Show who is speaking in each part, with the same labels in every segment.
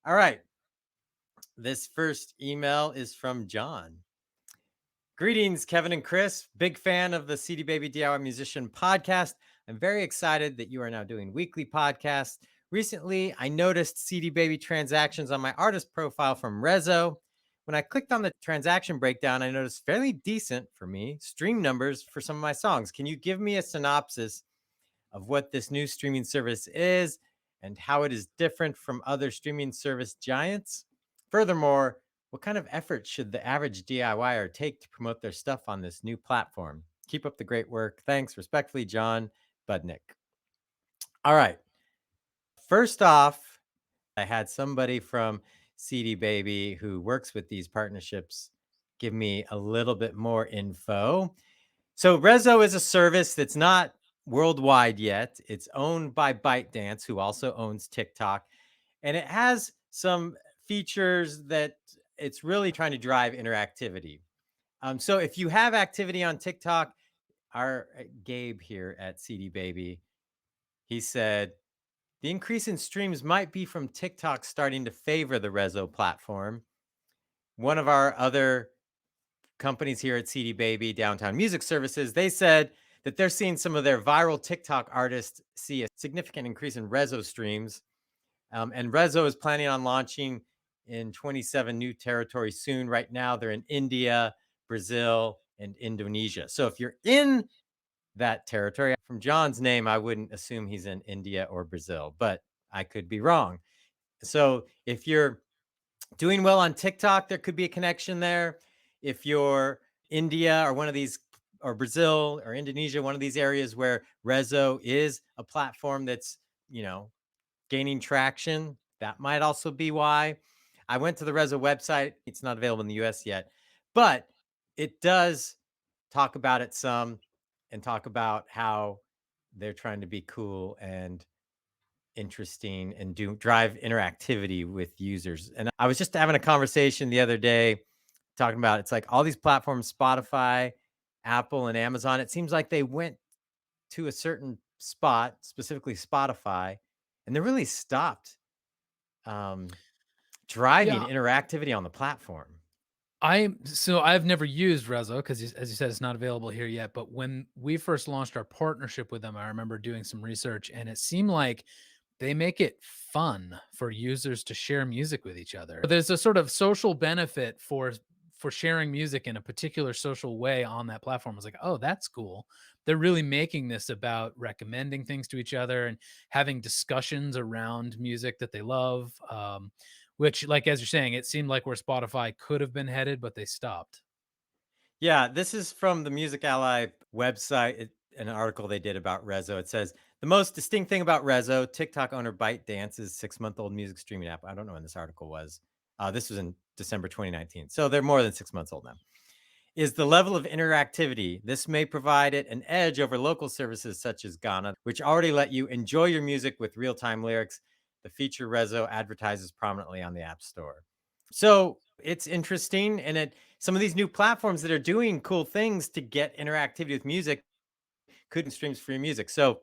Speaker 1: All right. This first email is from John. Greetings, Kevin and Chris. Big fan of the CD Baby DIY Musician podcast. I'm very excited that you are now doing weekly podcasts. Recently, I noticed CD Baby transactions on my artist profile from Resso. When I clicked on the transaction breakdown, I noticed fairly decent for me stream numbers for some of my songs. Can you give me a synopsis of what this new streaming service is and how it is different from other streaming service giants? Furthermore, what kind of effort should the average DIYer take to promote their stuff on this new platform? Keep up the great work. Thanks. Respectfully, John Budnick. All right. First off, I had somebody from CD Baby who works with these partnerships give me a little bit more info. So Resso is a service that's not worldwide yet. It's owned by ByteDance, who also owns TikTok, and it has some features that it's really trying to drive interactivity. So if you have activity on TikTok, our Gabe here at CD Baby, he said the increase in streams might be from TikTok starting to favor the Resso platform. One of our other companies here at CD Baby, Downtown Music Services, they said that they're seeing some of their viral TikTok artists see a significant increase in Resso streams. And Resso is planning on launching in 27 new territories soon. Right now, they're in India, Brazil, and Indonesia. So if you're in that territory, from John's name, I wouldn't assume he's in India or Brazil, but I could be wrong. So if you're doing well on TikTok, there could be a connection there. If you're India or one of these, or Brazil or Indonesia, one of these areas where Resso is a platform that's, gaining traction, that might also be why. I went to the Resso website. It's not available in the US yet, but it does talk about it some and talk about how they're trying to be cool and interesting and drive interactivity with users. And I was just having a conversation the other day talking about it's like all these platforms, Spotify, Apple, and Amazon, it seems like they went to a certain spot, specifically Spotify, and they really stopped um, driving
Speaker 2: Yeah,
Speaker 1: interactivity on the platform.
Speaker 2: I've never used Resso because, as you said, it's not available here yet. But when we first launched our partnership with them, I remember doing some research, and it seemed like they make it fun for users to share music with each other. There's a sort of social benefit for sharing music in a particular social way on that platform. I was like, oh, that's cool. They're really making this about recommending things to each other and having discussions around music that they love. Which, like as you're saying, it seemed like where Spotify could have been headed, but they stopped.
Speaker 1: Yeah, this is from the Music Ally website, an article they did about Resso. It says the most distinct thing about Resso, TikTok owner ByteDance's 6-month-old music streaming app. I don't know when this article was. This was in December 2019. So they're more than 6 months old now. Is the level of interactivity. This may provide it an edge over local services such as Ghana, which already let you enjoy your music with real time lyrics. The feature Resso advertises prominently on the App Store. So it's interesting. And some of these new platforms that are doing cool things to get interactivity with music could streams for your music. So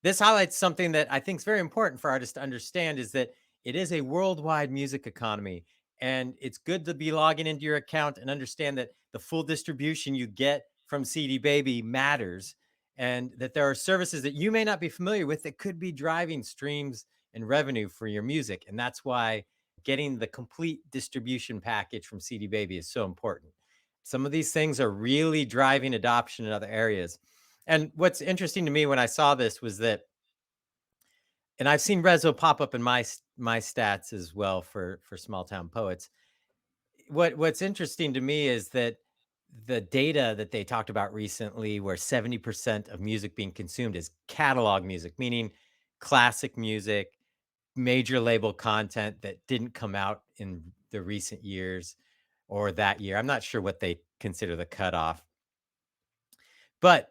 Speaker 1: this highlights something that I think is very important for artists to understand is that it is a worldwide music economy. And it's good to be logging into your account and understand that the full distribution you get from CD Baby matters, and that there are services that you may not be familiar with that could be driving streams and revenue for your music. And that's why getting the complete distribution package from CD Baby is so important. Some of these things are really driving adoption in other areas. And what's interesting to me when I saw this was that, and I've seen Rezo pop up in my stats as well for small town poets. What's interesting to me is that the data that they talked about recently, where 70% of music being consumed is catalog music, meaning classic music, major label content that didn't come out in the recent years or that year. I'm not sure what they consider the cutoff, but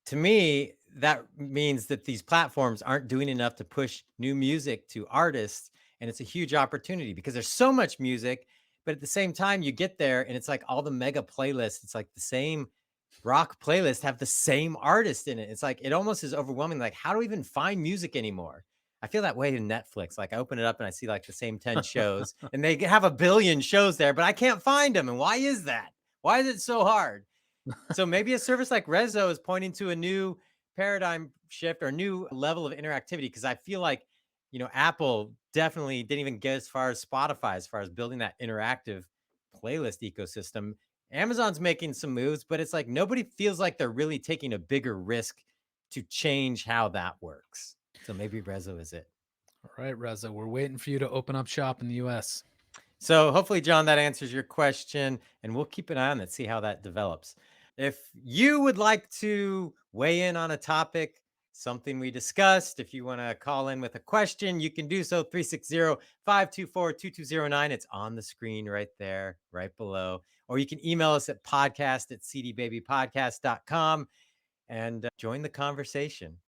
Speaker 1: to me, that means that these platforms aren't doing enough to push new music to artists. And it's a huge opportunity because there's so much music. But at the same time, you get there and it's like all the mega playlists, it's like the same rock playlist have the same artist in it. It's like it almost is overwhelming. Like, how do we even find music anymore? I feel that way in Netflix. Like I open it up and I see like the same 10 shows and they have a billion shows there, but I can't find them. And why is that? Why is it so hard? So maybe a service like Resso is pointing to a new paradigm shift or new level of interactivity because I feel like, Apple definitely didn't even get as far as Spotify as far as building that interactive playlist ecosystem. Amazon's making some moves, but it's like nobody feels like they're really taking a bigger risk to change how that works. So maybe Rezo is it.
Speaker 2: All right, Reza, we're waiting for you to open up shop in the US.
Speaker 1: So hopefully, John, that answers your question, and we'll keep an eye on that, see how that develops. If you would like to weigh in on a topic, something we discussed, if you want to call in with a question, you can do so 360-524-2209. It's on the screen right there, right below. Or you can email us at podcast@cdbabypodcast.com and join the conversation.